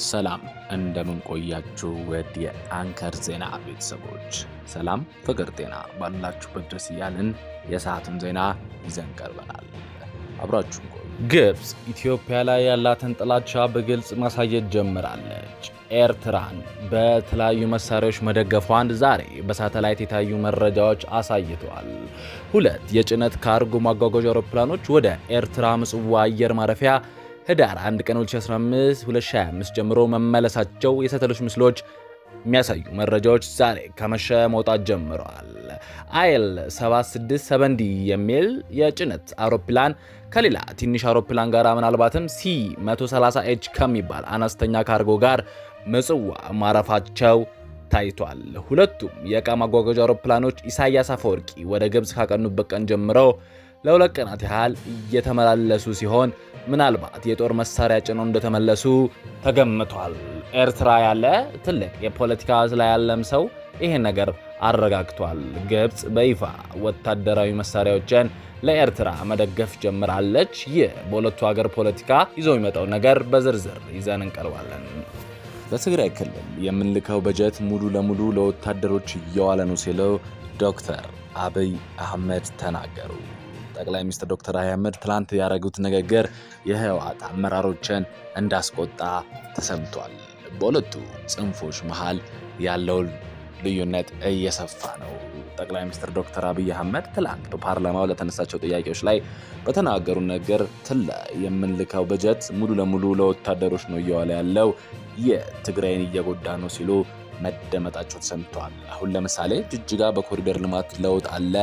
ሰላም እንደምን ቆያችሁ ውድ የአንከር ዜና ቤተሰቦች፣ ሰላም ፍቅር ጤና ባላችሁበት ድረስ እያልን የሰዓቱን ዜና ይዘን ቀርበናል። አብራችሁን ቆዩ። ግብፅ ኢትዮጵያ ላይ ያላትን ጥላቻ በግልጽ ማሳየት ጀምራለች። ኤርትራን በተለያዩ መሳሪያዎች መደገፏን ዛሬ በሳተላይት የታዩ መረጃዎች አሳይተዋል። ሁለት የጭነት ካርጎ ማጓጓዣ አውሮፕላኖች ወደ ኤርትራ ምጽዋ አየር ማረፊያ ህዳር 1 ቀን 2025 ጀምሮ መመለሳቸው የሳተላይት ምስሎች የሚያሳዩ መረጃዎች ዛሬ ከመሸ መውጣት ጀምረዋል። አይል 7670 የሚል የጭነት አውሮፕላን ከሌላ ትንሽ አውሮፕላን ጋር ምናልባትም C130H ከሚባል አነስተኛ ካርጎ ጋር ምጽዋ ማረፋቸው ታይቷል። ሁለቱም የዕቃ ማጓጓዣ አውሮፕላኖች ኢሳያስ አፈወርቂ ወደ ግብጽ ካቀኑበት ቀን ጀምረው ለሁለት ቀናት ያህል እየተመላለሱ ሲሆን ምናልባት የጦር መሳሪያ ጭነው እንደተመለሱ ተገምቷል። ኤርትራ ያለ ትልቅ የፖለቲካ ላይ ያለም ሰው ይሄን ነገር አረጋግቷል። ግብጽ በይፋ ወታደራዊ መሳሪያዎችን ለኤርትራ መደገፍ ጀምራለች። ይህ በሁለቱ ሀገር ፖለቲካ ይዞ የሚመጣው ነገር በዝርዝር ይዘን እንቀርባለን። በትግራይ ክልል የምንልከው በጀት ሙሉ ለሙሉ ለወታደሮች እየዋለ ነው ሲሉ ዶክተር አብይ አህመድ ተናገሩ። ጠቅላይ ሚኒስትር ዶክተር አብይ አህመድ ትላንት ያደረጉት ንግግር የህወሓት አመራሮችን እንዳስቆጣ ተሰምቷል። በሁለቱ ጽንፎች መሃል ያለው ልዩነት እየሰፋ ነው። ጠቅላይ ሚኒስትር ዶክተር አብይ አህመድ ትላንት በፓርላማው ለተነሳቸው ጥያቄዎች ላይ በተናገሩ ነገር የምንልከው በጀት ሙሉ ለሙሉ ለወታደሮች ነው እየዋለ ያለው፣ የትግራይን እየጎዳ ነው ሲሉ መደመጣቸው ተሰምቷል። አሁን ለምሳሌ ጅጅጋ በኮሪደር ልማት ለውጥ አለ።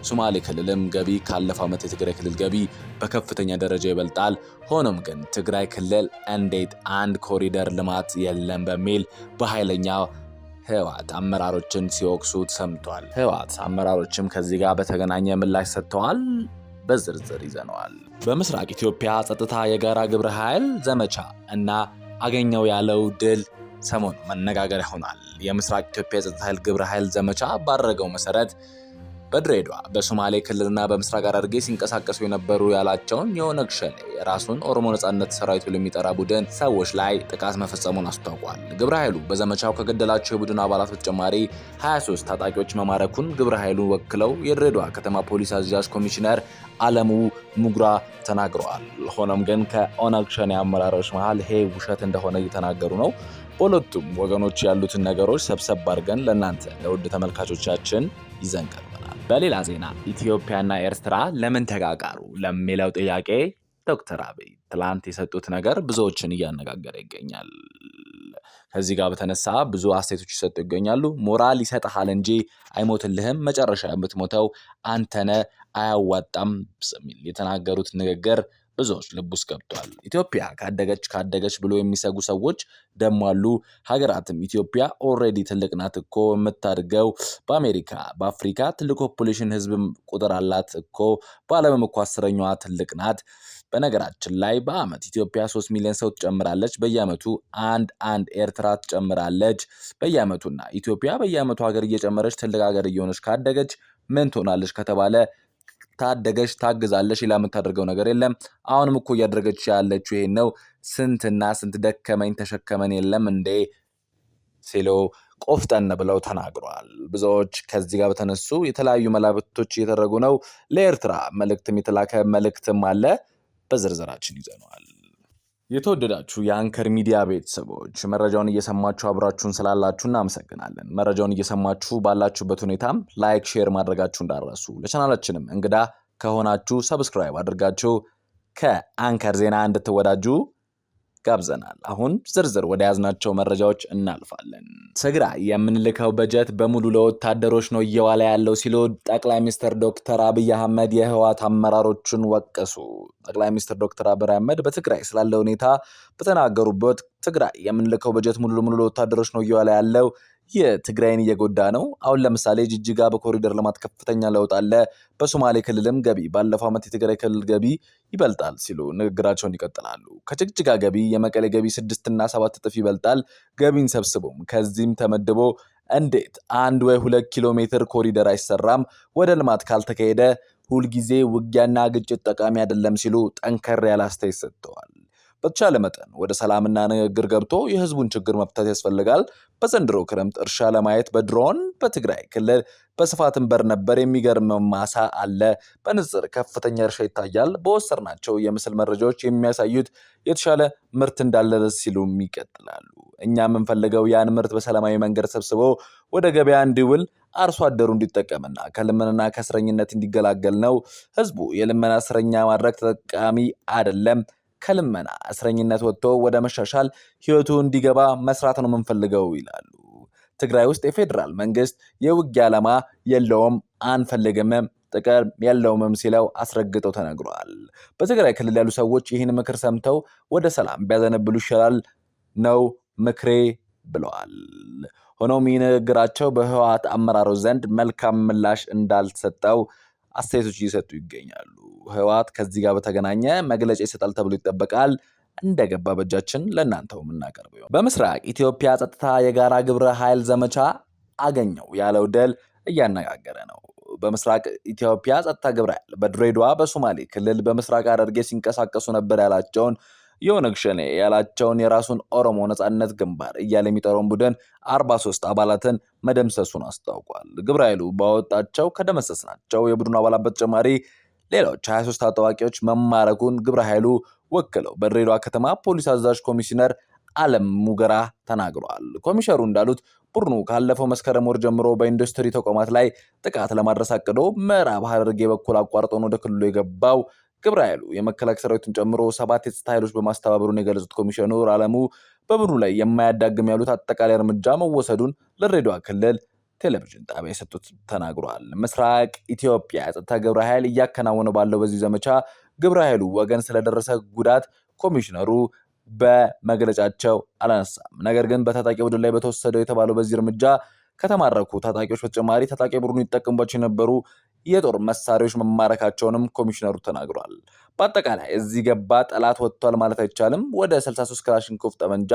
ሶማሌ ክልልም ገቢ ካለፈው ዓመት የትግራይ ክልል ገቢ በከፍተኛ ደረጃ ይበልጣል። ሆኖም ግን ትግራይ ክልል እንዴት አንድ ኮሪደር ልማት የለም በሚል በኃይለኛ ህወሓት አመራሮችን ሲወቅሱ ተሰምቷል። ህወሓት አመራሮችም ከዚህ ጋር በተገናኘ ምላሽ ሰጥተዋል። በዝርዝር ይዘነዋል። በምስራቅ ኢትዮጵያ ጸጥታ የጋራ ግብረ ኃይል ዘመቻ እና አገኘው ያለው ድል ሰሞኑ መነጋገሪያ ሆኗል። የምስራቅ ኢትዮጵያ የጸጥታ ኃይል ግብረ ኃይል ዘመቻ ባደረገው መሰረት በድሬዳዋ በሶማሌ ክልልና በምስራቅ ሐረርጌ ሲንቀሳቀሱ የነበሩ ያላቸውን የኦነግ ሸኔ ራሱን ኦሮሞ ነጻነት ሰራዊት ብሎ የሚጠራ ቡድን ሰዎች ላይ ጥቃት መፈጸሙን አስታውቋል። ግብረ ኃይሉ በዘመቻው ከገደላቸው የቡድን አባላት በተጨማሪ 23 ታጣቂዎች መማረኩን ግብረ ኃይሉን ወክለው የድሬዳዋ ከተማ ፖሊስ አዛዥ ኮሚሽነር አለሙ ሙጉራ ተናግረዋል። ሆኖም ግን ከኦነግ ሸኔ አመራሮች መሃል ይሄ ውሸት እንደሆነ እየተናገሩ ነው። በሁለቱም ወገኖች ያሉትን ነገሮች ሰብሰብ አድርገን ለእናንተ ለውድ ተመልካቾቻችን ይዘን ቀርበናል። በሌላ ዜና ኢትዮጵያና ኤርትራ ለምን ተጋጋሩ ለሚለው ጥያቄ ዶክተር አብይ ትላንት የሰጡት ነገር ብዙዎችን እያነጋገረ ይገኛል። ከዚህ ጋር በተነሳ ብዙ አስተያየቶች ይሰጡ ይገኛሉ። ሞራል ይሰጥሃል እንጂ አይሞትልህም፣ መጨረሻ የምትሞተው አንተነ አያዋጣም በሚል የተናገሩት ንግግር ብዙዎች ልብ ውስጥ ገብቷል። ኢትዮጵያ ካደገች ብሎ የሚሰጉ ሰዎች ደሞ አሉ። ሀገራትም ኢትዮጵያ ኦልሬዲ ትልቅ ናት እኮ የምታድገው በአሜሪካ በአፍሪካ ትልቅ ፖፑሌሽን ህዝብ ቁጥር አላት እኮ፣ በዓለምም እኮ 10ኛዋ ትልቅ ናት። በነገራችን ላይ በአመት ኢትዮጵያ 3 ሚሊዮን ሰው ትጨምራለች። በየአመቱ አንድ ኤርትራ ትጨምራለች በየአመቱና ኢትዮጵያ በየአመቱ ሀገር እየጨመረች ትልቅ ሀገር እየሆነች ካደገች ምን ትሆናለች ከተባለ ታደገች ታግዛለች። ሌላ የምታደርገው ነገር የለም። አሁንም እኮ እያደረገች ያለችው ይሄን ነው። ስንትና ስንት ደከመኝ ተሸከመን የለም እንዴ ሲሉ ቆፍጠን ብለው ተናግረዋል። ብዙዎች ከዚህ ጋር በተነሱ የተለያዩ መላምቶች እየተደረጉ ነው። ለኤርትራ መልእክትም የተላከ መልእክትም አለ። በዝርዝራችን ይዘነዋል። የተወደዳችሁ የአንከር ሚዲያ ቤተሰቦች መረጃውን እየሰማችሁ አብራችሁን ስላላችሁ እናመሰግናለን። መረጃውን እየሰማችሁ ባላችሁበት ሁኔታም ላይክ፣ ሼር ማድረጋችሁ እንዳትረሱ። ለቻናላችንም እንግዳ ከሆናችሁ ሰብስክራይብ አድርጋችሁ ከአንከር ዜና እንድትወዳጁ ጋብዘናል። አሁን ዝርዝር ወደ ያዝናቸው መረጃዎች እናልፋለን። ትግራይ የምንልከው በጀት በሙሉ ለወታደሮች ነው እየዋለ ያለው ሲሉ ጠቅላይ ሚኒስትር ዶክተር አብይ አህመድ የህወሓት አመራሮችን ወቀሱ። ጠቅላይ ሚኒስትር ዶክተር አብይ አህመድ በትግራይ ስላለ ሁኔታ በተናገሩበት ትግራይ የምንልከው በጀት ሙሉ ለሙሉ ለወታደሮች ነው እየዋለ ያለው፣ የትግራይን እየጎዳ ነው። አሁን ለምሳሌ ጅጅጋ በኮሪደር ልማት ከፍተኛ ለውጥ አለ። በሶማሌ ክልልም ገቢ ባለፈው ዓመት የትግራይ ክልል ገቢ ይበልጣል ሲሉ ንግግራቸውን ይቀጥላሉ። ከጅግጅጋ ገቢ የመቀሌ ገቢ 6 እና 7 እጥፍ ይበልጣል። ገቢን ሰብስቦም ከዚህም ተመድቦ እንዴት 1 ወይ 2 ኪሎ ሜትር ኮሪደር አይሰራም? ወደ ልማት ካልተካሄደ ሁልጊዜ ውጊያና ግጭት ጠቃሚ አይደለም ሲሉ ጠንከር ያለ አስተያየት ሰጥተዋል። በተቻለ መጠን ወደ ሰላምና ንግግር ገብቶ የህዝቡን ችግር መፍታት ያስፈልጋል። በዘንድሮ ክረምት እርሻ ለማየት በድሮን በትግራይ ክልል በስፋትን በር ነበር። የሚገርም ማሳ አለ። በንጽር ከፍተኛ እርሻ ይታያል። በወሰድናቸው የምስል መረጃዎች የሚያሳዩት የተሻለ ምርት እንዳለ ሲሉም ይቀጥላሉ። እኛ የምንፈልገው ያን ምርት በሰላማዊ መንገድ ሰብስቦ ወደ ገበያ እንዲውል አርሶ አደሩ እንዲጠቀምና ከልመናና ከእስረኝነት እንዲገላገል ነው። ህዝቡ የልመና እስረኛ ማድረግ ተጠቃሚ አይደለም። ከልመና እስረኝነት ወጥቶ ወደ መሻሻል ህይወቱ እንዲገባ መስራት ነው የምንፈልገው ይላሉ። ትግራይ ውስጥ የፌዴራል መንግስት የውጊያ ዓላማ የለውም፣ አንፈልግም፣ ጥቅም የለውም ሲለው አስረግጠው ተነግሯል። በትግራይ ክልል ያሉ ሰዎች ይህን ምክር ሰምተው ወደ ሰላም ቢያዘነብሉ ይሻላል ነው ምክሬ ብለዋል። ሆኖም ይህ ንግግራቸው በህወሓት አመራሮች ዘንድ መልካም ምላሽ እንዳልተሰጠው አስተያየቶች እየሰጡ ይገኛሉ። ህወሓት ከዚህ ጋር በተገናኘ መግለጫ ይሰጣል ተብሎ ይጠበቃል። እንደገባ በእጃችን ለእናንተው የምናቀርበው። በምስራቅ ኢትዮጵያ ጸጥታ የጋራ ግብረ ኃይል ዘመቻ አገኘው ያለው ድል እያነጋገረ ነው። በምስራቅ ኢትዮጵያ ጸጥታ ግብረ ኃይል በድሬዳዋ በሶማሌ ክልል በምስራቅ ሐረርጌ ሲንቀሳቀሱ ነበር ያላቸውን የኦነግ ሸኔ ያላቸውን የራሱን ኦሮሞ ነጻነት ግንባር እያለ የሚጠራውን ቡድን 43 አባላትን መደምሰሱን አስታውቋል። ግብረ ኃይሉ ባወጣቸው ከደመሰስናቸው የቡድኑ አባላት በተጨማሪ ሌሎች 23 ታጣቂዎች መማረኩን ግብረ ኃይሉ ወክለው በድሬዳዋ ከተማ ፖሊስ አዛዥ ኮሚሽነር አለም ሙገራ ተናግረዋል። ኮሚሽነሩ እንዳሉት ቡድኑ ካለፈው መስከረም ወር ጀምሮ በኢንዱስትሪ ተቋማት ላይ ጥቃት ለማድረስ አቅዶ ምዕራብ ሐረርጌ በኩል አቋርጦ ወደ ክልሉ የገባው ግብረ ኃይሉ የመከላከያ ሰራዊቱን ጨምሮ 7 የጸጥታ ኃይሎች በማስተባበሩን የገለጹት ኮሚሽነሩ አለሙ በቡድኑ ላይ የማያዳግም ያሉት አጠቃላይ እርምጃ መወሰዱን ለድሬዳዋ ክልል ቴሌቪዥን ጣቢያ የሰጡት ተናግረዋል። ምስራቅ ኢትዮጵያ የጸጥታ ግብረ ኃይል እያከናወነ ባለው በዚህ ዘመቻ ግብረ ኃይሉ ወገን ስለደረሰ ጉዳት ኮሚሽነሩ በመግለጫቸው አላነሳም። ነገር ግን በታጣቂ ቡድን ላይ በተወሰደው የተባለው በዚህ እርምጃ ከተማረኩ ታጣቂዎች በተጨማሪ ታጣቂ ቡድኑ ይጠቀሙባቸው የነበሩ የጦር መሳሪያዎች መማረካቸውንም ኮሚሽነሩ ተናግሯል። በአጠቃላይ እዚህ ገባ ጠላት ወጥቷል ማለት አይቻልም። ወደ 63 ክላሽንኮቭ ጠመንጃ፣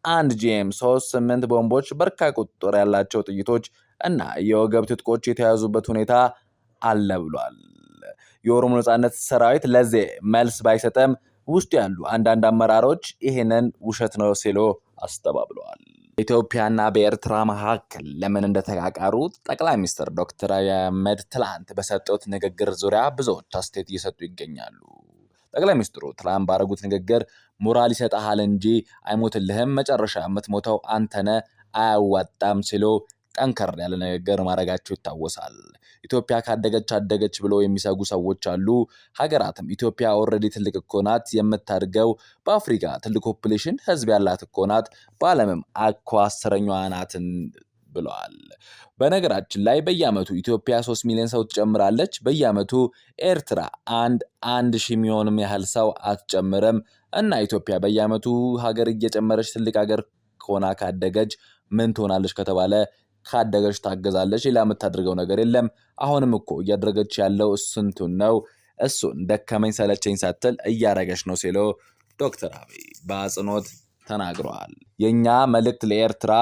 1 GM3፣ 8 ቦምቦች፣ በርካታ ቁጥር ያላቸው ጥይቶች እና የወገብ ትጥቆች የተያዙበት ሁኔታ አለ ብሏል። የኦሮሞ ነጻነት ሰራዊት ለዚህ መልስ ባይሰጠም ውስጥ ያሉ አንዳንድ አመራሮች ይሄንን ውሸት ነው ሲሉ አስተባብለዋል። በኢትዮጵያና በኤርትራ መካከል ለምን እንደተቃቃሩ ጠቅላይ ሚኒስትር ዶክተር አብይ አህመድ ትላንት በሰጡት ንግግር ዙሪያ ብዙዎች አስተያየት እየሰጡ ይገኛሉ። ጠቅላይ ሚኒስትሩ ትላንት ባደረጉት ንግግር ሞራል ይሰጣል እንጂ አይሞትልህም፣ መጨረሻ የምትሞተው አንተነ፣ አያዋጣም ሲሉ ጠንከር ያለ ንግግር ማድረጋቸው ይታወሳል። ኢትዮጵያ ካደገች አደገች ብለው የሚሰጉ ሰዎች አሉ። ሀገራትም ኢትዮጵያ ኦልሬዲ ትልቅ እኮ ናት የምታድገው፣ በአፍሪካ ትልቅ ፖፑሌሽን ህዝብ ያላት እኮ ናት፣ በዓለምም እኮ 10ኛዋ ናትን ብለዋል። በነገራችን ላይ በየዓመቱ ኢትዮጵያ 3 ሚሊዮን ሰው ትጨምራለች። በየዓመቱ ኤርትራ አንድ ሺህ ሚሊዮንም ያህል ሰው አትጨምርም። እና ኢትዮጵያ በየዓመቱ ሀገር እየጨመረች ትልቅ ሀገር ሆና ካደገች ምን ትሆናለች ከተባለ ካደገች ታገዛለች። ሌላ የምታደርገው ነገር የለም። አሁንም እኮ እያደረገች ያለው እሱንቱን ነው። እሱን ደከመኝ ሰለቸኝ ሳትል እያረገች ነው ሲሉ ዶክተር አብይ በአጽንኦት ተናግረዋል። የኛ መልእክት ለኤርትራ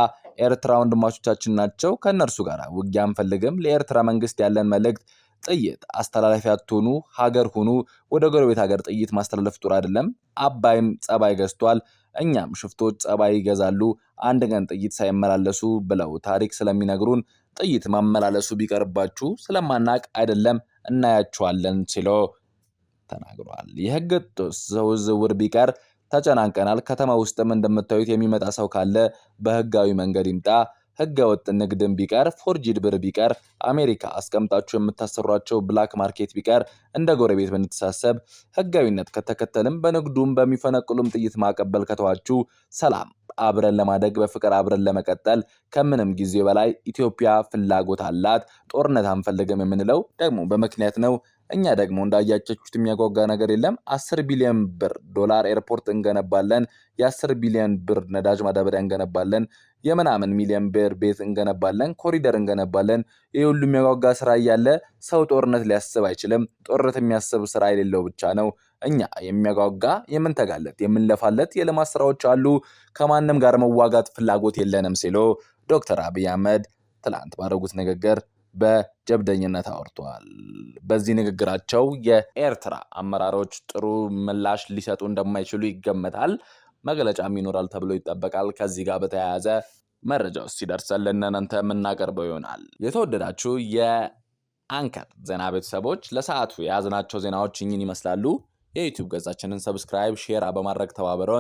ወንድማቾቻችን ናቸው። ከነርሱ ጋር ውጊያ አንፈልግም። ለኤርትራ መንግስት ያለን መልእክት ጥይት አስተላላፊ አትሆኑ፣ ሀገር ሁኑ። ወደ ጎረቤት ሀገር ጥይት ማስተላለፍ ጥሩ አይደለም። አባይም ጸባይ ገዝቷል። እኛም ሽፍቶች ጸባይ ይገዛሉ። አንድ ቀን ጥይት ሳይመላለሱ ብለው ታሪክ ስለሚነግሩን ጥይት ማመላለሱ ቢቀርባችሁ ስለማናቅ አይደለም፣ እናያቸዋለን ሲሉ ተናግረዋል። የህገ ወጥ ሰው ዝውውር ቢቀር ተጨናንቀናል። ከተማ ውስጥም እንደምታዩት የሚመጣ ሰው ካለ በህጋዊ መንገድ ይምጣ። ህገ ወጥ ንግድም ቢቀር፣ ፎርጂድ ብር ቢቀር፣ አሜሪካ አስቀምጣችሁ የምታሰሯቸው ብላክ ማርኬት ቢቀር፣ እንደ ጎረቤት ብንተሳሰብ፣ ህጋዊነት ከተከተልም በንግዱም በሚፈነቅሉም ጥይት ማቀበል ከተዋችሁ፣ ሰላም አብረን ለማደግ በፍቅር አብረን ለመቀጠል ከምንም ጊዜ በላይ ኢትዮጵያ ፍላጎት አላት። ጦርነት አንፈልግም የምንለው ደግሞ በምክንያት ነው። እኛ ደግሞ እንዳያችሁት የሚያጓጓ ነገር የለም። 10 ቢሊዮን ብር ዶላር ኤርፖርት እንገነባለን። የ10 ቢሊዮን ብር ነዳጅ ማዳበሪያ እንገነባለን። የምናምን ሚሊዮን ብር ቤት እንገነባለን። ኮሪደር እንገነባለን። ይህ ሁሉ የሚያጓጓ ስራ እያለ ሰው ጦርነት ሊያስብ አይችልም። ጦርነት የሚያስብ ስራ የሌለው ብቻ ነው። እኛ የሚያጓጓ የምንተጋለት የምንለፋለት የልማት ስራዎች አሉ። ከማንም ጋር መዋጋት ፍላጎት የለንም ሲሉ ዶክተር አብይ አህመድ ትላንት ባደረጉት ንግግር በጀብደኝነት አወርተዋል። በዚህ ንግግራቸው የኤርትራ አመራሮች ጥሩ ምላሽ ሊሰጡ እንደማይችሉ ይገመታል። መግለጫም ይኖራል ተብሎ ይጠበቃል። ከዚህ ጋር በተያያዘ መረጃው ሲደርሰን ለእናንተ የምናቀርበው ይሆናል። የተወደዳችሁ የአንከር ዜና ቤተሰቦች ለሰዓቱ የያዝናቸው ዜናዎች እኚህን ይመስላሉ። የዩቲዩብ ገጻችንን ሰብስክራይብ፣ ሼር በማድረግ ተባበረውን።